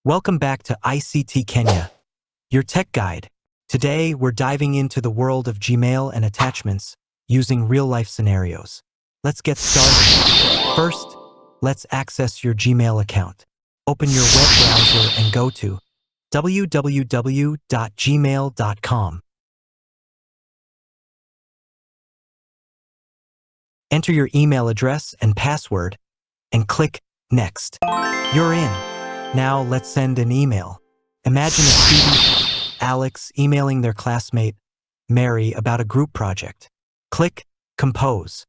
Welcome back to ICT Kenya, your tech guide. Today, we're diving into the world of Gmail and attachments using real-life scenarios. Let's get started. First, let's access your Gmail account. Open your web browser and go to www.gmail.com. Enter your email address and password and click Next. You're in. Now let's send an email. Imagine a student, Alex, emailing their classmate, Mary, about a group project. Click Compose.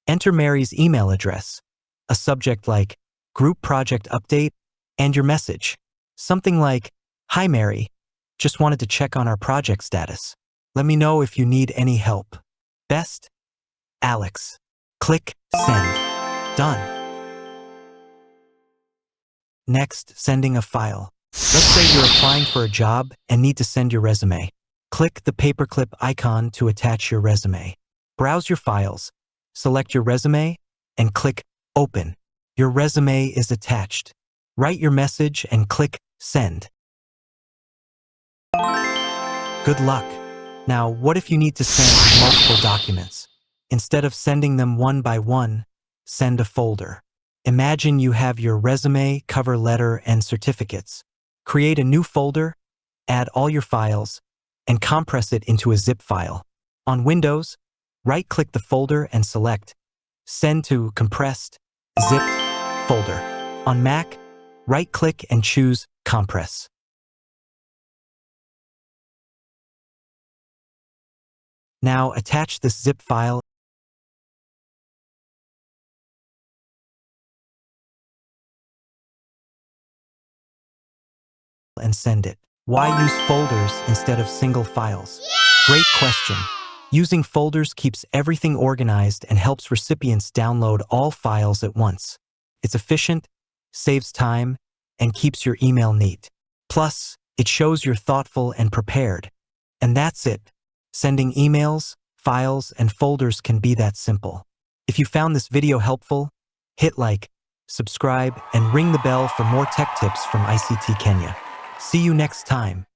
Enter Mary's email address, a subject like Group Project Update, and your message. Something like, "Hi Mary, just wanted to check on our project status. Let me know if you need any help. Best, Alex." Click Send. Done. Next, sending a file. Let's say you're applying for a job and need to send your resume. Click the paperclip icon to attach your resume. Browse your files, select your resume, and click Open. Your resume is attached. Write your message and click Send. Good luck. Now, what if you need to send multiple documents? Instead of sending them one by one, send a folder. Imagine you have your resume, cover letter, and certificates. Create a new folder, add all your files, and compress it into a zip file. On Windows, right-click the folder and select Send to Compressed, Zipped Folder. On Mac, right-click and choose Compress. Now attach this zip file and send it. Why use folders instead of single files? Great question. Using folders keeps everything organized and helps recipients download all files at once. It's efficient, saves time, and keeps your email neat. Plus, it shows you're thoughtful and prepared. And that's it. Sending emails, files, and folders can be that simple. If you found this video helpful, hit like, subscribe, and ring the bell for more tech tips from ICT Kenya. See you next time.